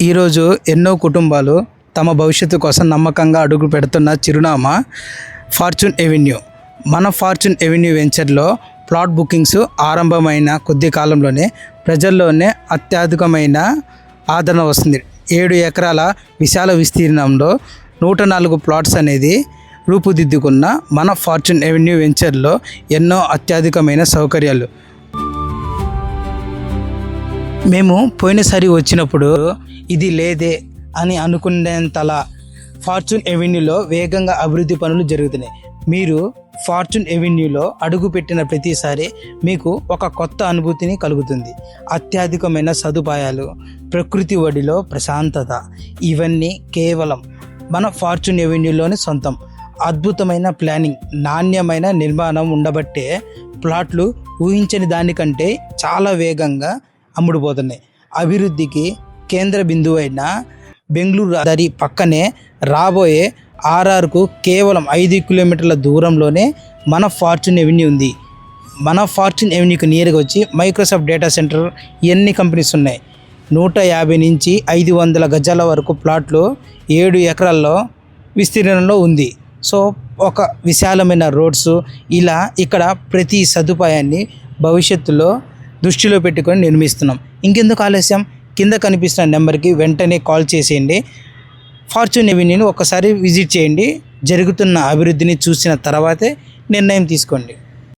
ఈరోజు ఎన్నో కుటుంబాలు తమ భవిష్యత్తు కోసం నమ్మకంగా అడుగు పెడుతున్న చిరునామా ఫార్చ్యూన్ ఎవెన్యూ. మన ఫార్చ్యూన్ ఎవెన్యూ వెంచర్లో ప్లాట్ బుకింగ్స్ ఆరంభమైన కొద్ది కాలంలోనే ప్రజల్లోనే అత్యధికమైన ఆదరణ వస్తుంది. 7 ఎకరాల విశాల విస్తీర్ణంలో 104 ప్లాట్స్ అనేది రూపుదిద్దుకున్న మన ఫార్చ్యూన్ ఎవెన్యూ వెంచర్లో ఎన్నో అత్యధికమైన సౌకర్యాలు. మేము పోయినసారి వచ్చినప్పుడు ఇది లేదే అని అనుకునేంతలా ఫార్చ్యూన్ ఎవెన్యూలో వేగంగా అభివృద్ధి పనులు జరుగుతున్నాయి. మీరు ఫార్చ్యూన్ ఎవెన్యూలో అడుగుపెట్టిన ప్రతిసారి మీకు ఒక కొత్త అనుభూతిని కలుగుతుంది. అత్యధికమైన సదుపాయాలు, ప్రకృతి ఒడిలో ప్రశాంతత, ఇవన్నీ కేవలం మన ఫార్చ్యూన్ ఎవెన్యూలోని సొంతం. అద్భుతమైన ప్లానింగ్, నాణ్యమైన నిర్మాణం ఉండబట్టే ప్లాట్లు ఊహించని దానికంటే చాలా వేగంగా అమ్ముడుపోతున్నాయి. అభివృద్ధికి కేంద్ర బిందువు అయిన బెంగళూరు రహదారి పక్కనే రాబోయే ఆర్ఆర్కు కేవలం 5 కిలోమీటర్ల దూరంలోనే మన ఫార్చ్యూన్ ఎవెన్యూ ఉంది. మన ఫార్చ్యూన్ ఎవెన్యూకి నియర్గా వచ్చి మైక్రోసాఫ్ట్ డేటా సెంటర్ ఎన్ని కంపెనీస్ ఉన్నాయి. 150 నుంచి 500 గజాల వరకు ప్లాట్లు 7 ఎకరాల్లో విస్తీర్ణంలో ఉంది. సో ఒక విశాలమైన రోడ్స్, ఇలా ఇక్కడ ప్రతి సదుపాయాన్ని భవిష్యత్తులో దృష్టిలో పెట్టుకొని నిర్మిస్తున్నాం. ఇంకెందుకు ఆలస్యం, కింద కనిపిస్తున్న నెంబర్కి వెంటనే కాల్ చేసేయండి. ఫార్చ్యూన్ ఎవెన్యూని ఒక్కసారి విజిట్ చేయండి. జరుగుతున్న అభివృద్ధిని చూసిన తర్వాతే నిర్ణయం తీసుకోండి.